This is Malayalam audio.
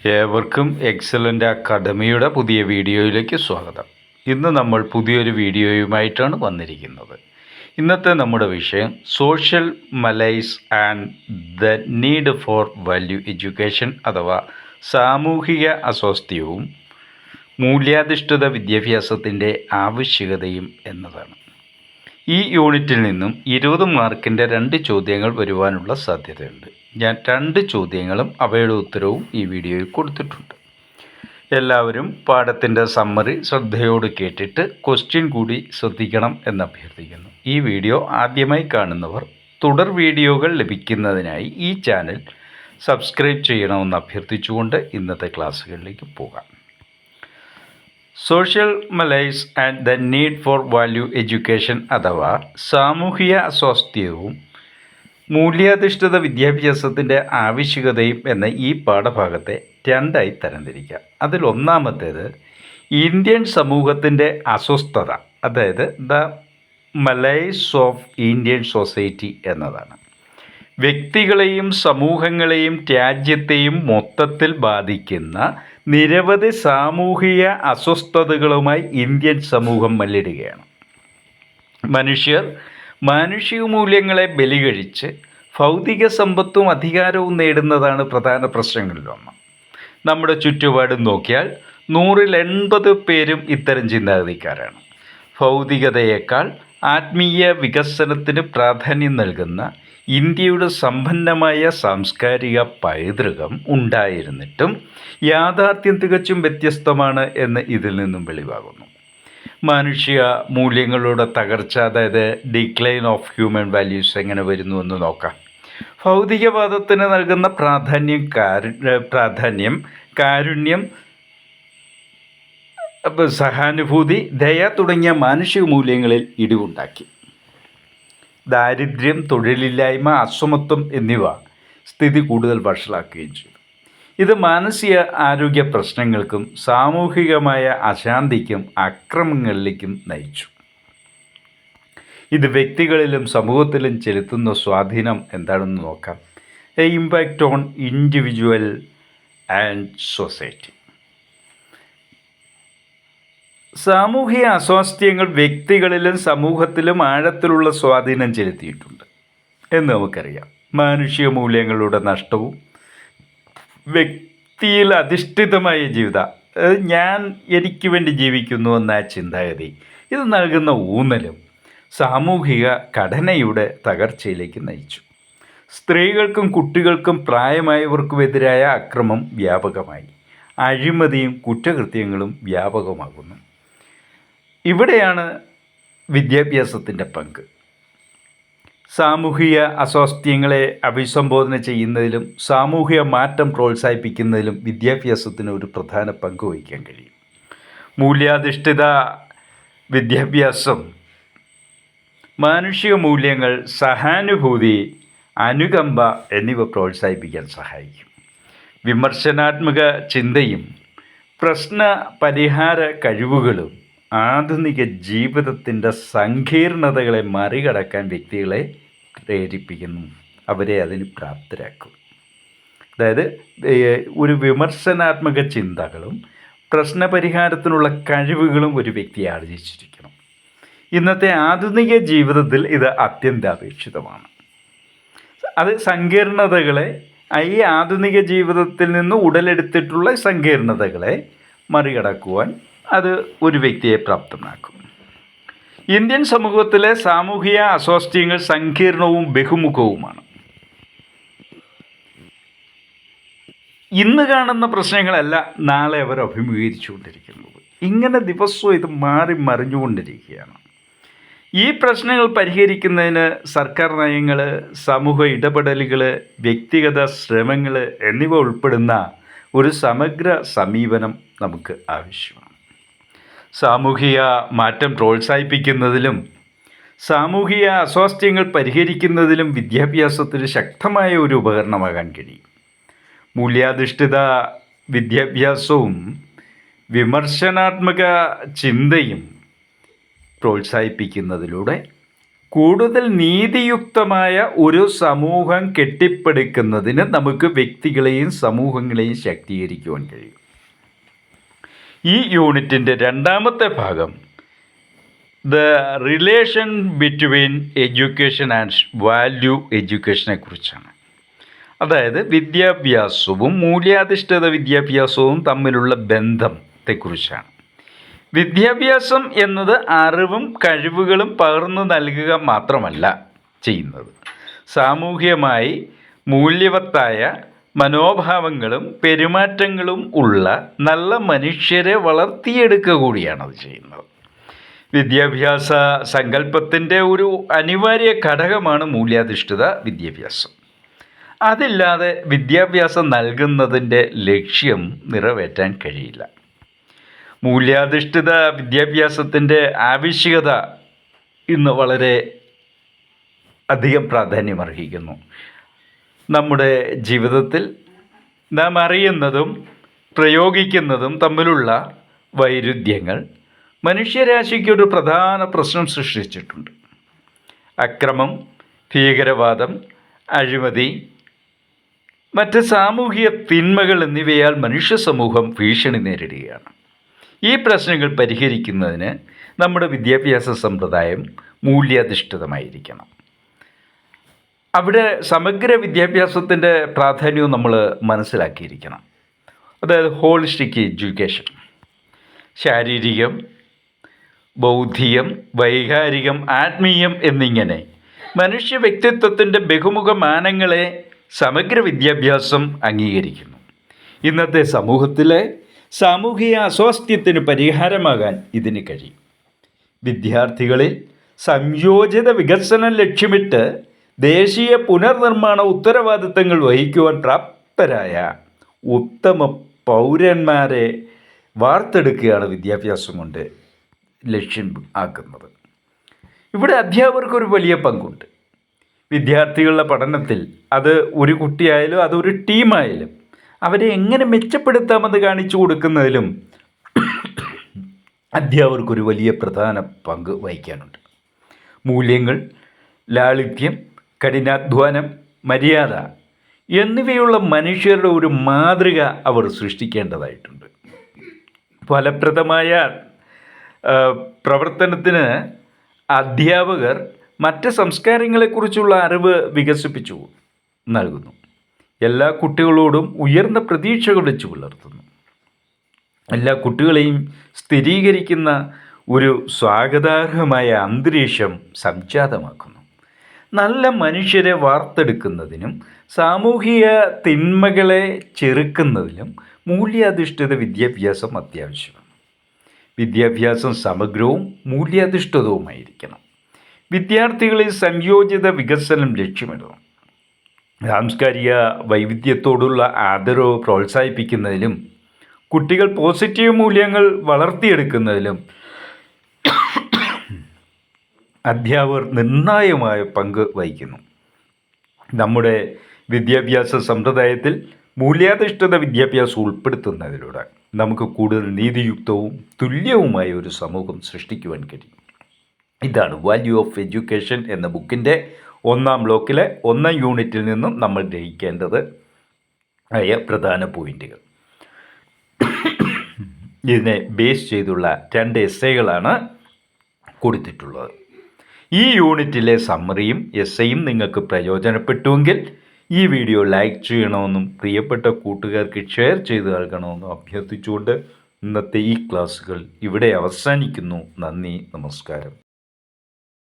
ഏവർക്കും എക്സലൻ്റ് അക്കാഡമിയുടെ പുതിയ വീഡിയോയിലേക്ക് സ്വാഗതം. ഇന്ന് നമ്മൾ പുതിയൊരു വീഡിയോയുമായിട്ടാണ് വന്നിരിക്കുന്നത്. ഇന്നത്തെ നമ്മുടെ വിഷയം social malaise and the need for value education അഥവാ സാമൂഹിക അസ്വാസ്ഥ്യവും മൂല്യാധിഷ്ഠിത വിദ്യാഭ്യാസത്തിൻ്റെ ആവശ്യകതയും എന്നതാണ്. ഈ യൂണിറ്റിൽ നിന്നും 20 മാർക്കിൻ്റെ 2 ചോദ്യങ്ങൾ വരുവാനുള്ള സാധ്യതയുണ്ട്. ഞാൻ 2 ചോദ്യങ്ങളും അവയുടെ ഉത്തരവും ഈ വീഡിയോയിൽ കൊടുത്തിട്ടുണ്ട്. എല്ലാവരും പാഠത്തിൻ്റെ സമ്മറി ശ്രദ്ധയോട് കേട്ടിട്ട് ക്വസ്റ്റ്യൻ കൂടി ശ്രദ്ധിക്കണം എന്ന് അഭ്യർത്ഥിക്കുന്നു. ഈ വീഡിയോ ആദ്യമായി കാണുന്നവർ തുടർ വീഡിയോകൾ ലഭിക്കുന്നതിനായി ഈ ചാനൽ സബ്സ്ക്രൈബ് ചെയ്യണമെന്ന് അഭ്യർത്ഥിച്ചുകൊണ്ട് ഇന്നത്തെ ക്ലാസ്സുകളിലേക്ക് പോകാം. Social malaise and the need for value education അഥവാ സാമൂഹിക അസ്വാസ്ഥ്യവും മൂല്യാധിഷ്ഠിത വിദ്യാഭ്യാസത്തിൻ്റെ ആവശ്യകതയും എന്ന ഈ പാഠഭാഗത്തെ 2ആയി തരംതിരിക്കാം. അതിൽ ഒന്നാമത്തേത് ഇന്ത്യൻ സമൂഹത്തിൻ്റെ അസ്വസ്ഥത, അതായത് ദ മലൈസ് ഓഫ് ഇന്ത്യൻ സൊസൈറ്റി എന്നതാണ്. വ്യക്തികളെയും സമൂഹങ്ങളെയും രാജ്യത്തെയും മൊത്തത്തിൽ ബാധിക്കുന്ന നിരവധി സാമൂഹിക അസ്വസ്ഥതകളുമായി ഇന്ത്യൻ സമൂഹം മല്ലിടുകയാണ്. മനുഷ്യർ മാനുഷിക മൂല്യങ്ങളെ ബലികഴിച്ച് ഭൗതിക സമ്പത്തും അധികാരവും നേടുന്നതാണ് പ്രധാന പ്രശ്നങ്ങളിലൊന്ന്. നമ്മുടെ ചുറ്റുപാടും നോക്കിയാൽ 100-ൽ 80 പേരും ഇത്തരം ചിന്താഗതിക്കാരാണ്. ഭൗതികതയേക്കാൾ ആത്മീയ വികസനത്തിന് പ്രാധാന്യം നൽകുന്ന ഇന്ത്യയുടെ സമ്പന്നമായ സാംസ്കാരിക പൈതൃകം ഉണ്ടായിരുന്നിട്ടും യാഥാർത്ഥ്യം തികച്ചും വ്യത്യസ്തമാണ് എന്ന് ഇതിൽ നിന്നും വെളിവാകുന്നു. മാനുഷിക മൂല്യങ്ങളുടെ തകർച്ച, അതായത് ഡിക്ലൈൻ ഓഫ് ഹ്യൂമൻ വാല്യൂസ് എങ്ങനെ വരുന്നു എന്ന് നോക്കാം. ഭൗതികവാദത്തിന് നൽകുന്ന പ്രാധാന്യം കാരുണ്യം, സഹാനുഭൂതി, ദയ തുടങ്ങിയ മാനുഷിക മൂല്യങ്ങളിൽ ഇടിവുണ്ടാക്കി. ദാരിദ്ര്യം, തൊഴിലില്ലായ്മ, അസമത്വം എന്നിവ സ്ഥിതി കൂടുതൽ വഷളാക്കുകയും ചെയ്തു. ഇത് മാനസിക ആരോഗ്യ പ്രശ്നങ്ങൾക്കും സാമൂഹികമായ അശാന്തിക്കും അക്രമങ്ങളിലേക്കും നയിച്ചു. ഇത് വ്യക്തികളിലും സമൂഹത്തിലും ചെലുത്തുന്ന സ്വാധീനം എന്താണെന്ന് നോക്കാം. A impact on individual and society. സാമൂഹിക അസ്വാസ്ഥ്യങ്ങൾ വ്യക്തികളിലും സമൂഹത്തിലും ആഴത്തിലുള്ള സ്വാധീനം ചെലുത്തിയിട്ടുണ്ട് എന്ന് നമുക്കറിയാം. മാനുഷിക മൂല്യങ്ങളുടെ നഷ്ടവും വ്യക്തിയിൽ അധിഷ്ഠിതമായ ഞാൻ എനിക്ക് വേണ്ടി ജീവിക്കുന്നു എന്ന ചിന്താഗതി, ഇത് നൽകുന്ന ഊന്നലും സാമൂഹിക ഘടനയുടെ തകർച്ചയിലേക്ക് നയിച്ചു. സ്ത്രീകൾക്കും കുട്ടികൾക്കും പ്രായമായവർക്കുമെതിരായ അക്രമം വ്യാപകമായി. അഴിമതിയും കുറ്റകൃത്യങ്ങളും വ്യാപകമാകുന്നു. ഇവിടെയാണ് വിദ്യാഭ്യാസത്തിൻ്റെ പങ്ക്. സാമൂഹിക അസ്വാസ്ഥ്യങ്ങളെ അഭിസംബോധന ചെയ്യുന്നതിലും സാമൂഹിക മാറ്റം പ്രോത്സാഹിപ്പിക്കുന്നതിലും വിദ്യാഭ്യാസത്തിന് ഒരു പ്രധാന പങ്ക് വഹിക്കാൻ കഴിയും. മൂല്യാധിഷ്ഠിത വിദ്യാഭ്യാസം മാനുഷിക മൂല്യങ്ങൾ, സഹാനുഭൂതി, അനുകമ്പ എന്നിവ പ്രോത്സാഹിപ്പിക്കാൻ സഹായിക്കും. വിമർശനാത്മക ചിന്തയും പ്രശ്ന പരിഹാര കഴിവുകളും ആധുനിക ജീവിതത്തിൻ്റെ സങ്കീർണതകളെ മറികടക്കാൻ വ്യക്തികളെ പ്രേരിപ്പിക്കുന്നു, അവരെ അതിന് പ്രാപ്തരാക്കും. അതായത് ഒരു വിമർശനാത്മക ചിന്തകളും പ്രശ്നപരിഹാരത്തിനുള്ള കഴിവുകളും ഒരു വ്യക്തിയെ ആർജിച്ചിരിക്കണം. ഇന്നത്തെ ആധുനിക ജീവിതത്തിൽ ഇത് അത്യന്താപേക്ഷിതമാണ്. അത് സങ്കീർണതകളെ, ഈ ആധുനിക ജീവിതത്തിൽ നിന്ന് ഉടലെടുത്തിട്ടുള്ള സങ്കീർണതകളെ മറികടക്കുവാൻ അത് ഒരു വ്യക്തിയെ പ്രാപ്തനാക്കും. ഇന്ത്യൻ സമൂഹത്തിലെ സാമൂഹിക അസ്വാസ്ഥ്യങ്ങൾ സങ്കീർണവും ബഹുമുഖവുമാണ്. ഇന്ന് കാണുന്ന പ്രശ്നങ്ങളല്ല നാളെ അവർ അഭിമുഖീകരിച്ചുകൊണ്ടിരിക്കുന്നത്. ഇങ്ങനെ ദിവസവും ഇത് മാറി മറിഞ്ഞുകൊണ്ടിരിക്കുകയാണ്. ഈ പ്രശ്നങ്ങൾ പരിഹരിക്കുന്നതിന് സർക്കാർ നയങ്ങൾ, സമൂഹ ഇടപെടലുകൾ, വ്യക്തിഗത ശ്രമങ്ങൾ എന്നിവ ഉൾപ്പെടുന്ന ഒരു സമഗ്ര സമീപനം നമുക്ക് ആവശ്യമാണ്. സാമൂഹിക മാറ്റം പ്രോത്സാഹിപ്പിക്കുന്നതിലും സാമൂഹിക അസ്വാസ്ഥ്യങ്ങൾ പരിഹരിക്കുന്നതിലും വിദ്യാഭ്യാസത്തിന് ശക്തമായ ഒരു ഉപകരണമാകാൻ കഴിയും. മൂല്യാധിഷ്ഠിത വിദ്യാഭ്യാസവും വിമർശനാത്മക ചിന്തയും പ്രോത്സാഹിപ്പിക്കുന്നതിലൂടെ കൂടുതൽ നീതിയുക്തമായ ഒരു സമൂഹം കെട്ടിപ്പടുക്കുന്നതിന് നമുക്ക് വ്യക്തികളെയും സമൂഹങ്ങളെയും ശാക്തീകരിക്കുവാൻ കഴിയും. ഈ യൂണിറ്റിൻ്റെ രണ്ടാമത്തെ ഭാഗം the relation between education and value എഡ്യൂക്കേഷനെ കുറിച്ചാണ്. അതായത് വിദ്യാഭ്യാസവും മൂല്യാധിഷ്ഠിത വിദ്യാഭ്യാസവും തമ്മിലുള്ള ബന്ധത്തെക്കുറിച്ചാണ്. വിദ്യാഭ്യാസം എന്നത് അറിവും കഴിവുകളും പകർന്നു നൽകുക മാത്രമല്ല ചെയ്യുന്നത്, സാമൂഹികമായി മൂല്യവത്തായ മനോഭാവങ്ങളും പെരുമാറ്റങ്ങളും ഉള്ള നല്ല മനുഷ്യരെ വളർത്തിയെടുക്കുക കൂടിയാണ് അത് ചെയ്യുന്നത്. വിദ്യാഭ്യാസ സങ്കല്പത്തിൻ്റെ ഒരു അനിവാര്യ ഘടകമാണ് മൂല്യാധിഷ്ഠിത വിദ്യാഭ്യാസം. അതില്ലാതെ വിദ്യാഭ്യാസം നൽകുന്നതിൻ്റെ ലക്ഷ്യം നിറവേറ്റാൻ കഴിയില്ല. മൂല്യാധിഷ്ഠിത വിദ്യാഭ്യാസത്തിൻ്റെ ആവശ്യകത ഇന്ന് വളരെ അധികം പ്രാധാന്യമർഹിക്കുന്നു. നമ്മുടെ ജീവിതത്തിൽ നാം അറിയുന്നതും പ്രയോഗിക്കുന്നതും തമ്മിലുള്ള വൈരുദ്ധ്യങ്ങൾ മനുഷ്യരാശിക്കൊരു പ്രധാന പ്രശ്നം സൃഷ്ടിച്ചിട്ടുണ്ട്. അക്രമം, ഭീകരവാദം, അഴിമതി, മറ്റ് സാമൂഹിക തിന്മകൾ എന്നിവയാൽ മനുഷ്യ സമൂഹം ഭീഷണി നേരിടുകയാണ്. ഈ പ്രശ്നങ്ങൾ പരിഹരിക്കുന്നതിന് നമ്മുടെ വിദ്യാഭ്യാസ സമ്പ്രദായം മൂല്യാധിഷ്ഠിതമായിരിക്കണം. അവിടെ സമഗ്ര വിദ്യാഭ്യാസത്തിൻ്റെ പ്രാധാന്യവും നമ്മൾ മനസ്സിലാക്കിയിരിക്കണം. അതായത് ഹോളിസ്റ്റിക് എഡ്യൂക്കേഷൻ, ശാരീരികം, ബൗദ്ധികം, വൈകാരികം, ആത്മീയം എന്നിങ്ങനെ മനുഷ്യ വ്യക്തിത്വത്തിൻ്റെ ബഹുമുഖ മാനങ്ങളെ സമഗ്ര വിദ്യാഭ്യാസം അംഗീകരിക്കുന്നു. ഇന്നത്തെ സമൂഹത്തിലെ സാമൂഹിക അസ്വാസ്ഥ്യത്തിന് പരിഹാരമാകാൻ ഇതിന് കഴിയും. വിദ്യാർത്ഥികളിൽ സംയോജിത വികസനം ലക്ഷ്യമിട്ട് ദേശീയ പുനർനിർമ്മാണ ഉത്തരവാദിത്തങ്ങൾ വഹിക്കുവാൻ പ്രാപ്തരായ ഉത്തമ പൗരന്മാരെ വാർത്തെടുക്കുകയാണ് വിദ്യാഭ്യാസം കൊണ്ട് ലക്ഷ്യം ആക്കുന്നത്. ഇവിടെ അധ്യാപകർക്കൊരു വലിയ പങ്കുണ്ട്. വിദ്യാർത്ഥികളുടെ പഠനത്തിൽ അത് ഒരു കുട്ടിയായാലും അതൊരു ടീമായാലും അവരെ എങ്ങനെ മെച്ചപ്പെടുത്താമെന്ന് കാണിച്ചു കൊടുക്കുന്നതിലും അധ്യാപകർക്കൊരു വലിയ പ്രധാന പങ്ക് വഹിക്കാനുണ്ട്. മൂല്യങ്ങൾ, ലാളിത്യം, കഠിനാധ്വാനം, മര്യാദ എന്നിവയുള്ള മനുഷ്യരുടെ ഒരു മാതൃക അവർ സൃഷ്ടിക്കേണ്ടതായിട്ടുണ്ട്. ഫലപ്രദമായ പ്രവർത്തനത്തിന് അധ്യാപകർ മറ്റ് സംസ്കാരങ്ങളെക്കുറിച്ചുള്ള അറിവ് വികസിപ്പിച്ചു നൽകുന്നു. എല്ലാ കുട്ടികളോടും ഉയർന്ന പ്രതീക്ഷകൾ വെച്ച് പുലർത്തുന്നു. എല്ലാ കുട്ടികളെയും സ്ഥിരീകരിക്കുന്ന ഒരു സ്വാഗതാർഹമായ അന്തരീക്ഷം സംജാതമാക്കുന്നു. നല്ല മനുഷ്യരെ വാർത്തെടുക്കുന്നതിനും സാമൂഹിക തിന്മകളെ ചെറുക്കുന്നതിനും മൂല്യാധിഷ്ഠിത വിദ്യാഭ്യാസം അത്യാവശ്യമാണ്. വിദ്യാഭ്യാസം സമഗ്രവും മൂല്യാധിഷ്ഠിതവുമായിരിക്കണം. വിദ്യാർത്ഥികളിൽ സംയോജിത വികസനം ലക്ഷ്യമിടണം. സാംസ്കാരിക വൈവിധ്യത്തോടുള്ള ആദരവ് പ്രോത്സാഹിപ്പിക്കുന്നതിലും കുട്ടികൾ പോസിറ്റീവ് മൂല്യങ്ങൾ വളർത്തിയെടുക്കുന്നതിലും അധ്യാപകർ നിർണായകമായ പങ്ക് വഹിക്കുന്നു. നമ്മുടെ വിദ്യാഭ്യാസ സമ്പ്രദായത്തിൽ മൂല്യാധിഷ്ഠിത വിദ്യാഭ്യാസം ഉൾപ്പെടുത്തുന്നതിലൂടെ നമുക്ക് കൂടുതൽ നീതിയുക്തവും തുല്യവുമായ ഒരു സമൂഹം സൃഷ്ടിക്കുവാൻ കഴിയും. ഇതാണ് വാല്യൂ ഓഫ് എഡ്യൂക്കേഷൻ എന്ന ബുക്കിൻ്റെ 1-ാം ബ്ലോക്കിലെ 1-ാം യൂണിറ്റിൽ നിന്നും നമ്മൾ ഗ്രഹിക്കേണ്ടത് ആയ പ്രധാന പോയിന്റുകൾ. ഇതിനെ ബേസ് ചെയ്തുള്ള 2 എസ്സേകളാണ് കൊടുത്തിട്ടുള്ളത്. ഈ യൂണിറ്റിലെ സമ്മറിയും എസ്സേയും നിങ്ങൾക്ക് പ്രയോജനപ്പെട്ടുവെങ്കിൽ ഈ വീഡിയോ ലൈക്ക് ചെയ്യണമെന്നും പ്രിയപ്പെട്ട കൂട്ടുകാർക്ക് ഷെയർ ചെയ്ത് നൽകണമെന്നും അഭ്യർത്ഥിച്ചുകൊണ്ട് ഇന്നത്തെ ഈ ക്ലാസ്സുകൾ ഇവിടെ അവസാനിക്കുന്നു. നന്ദി, നമസ്കാരം.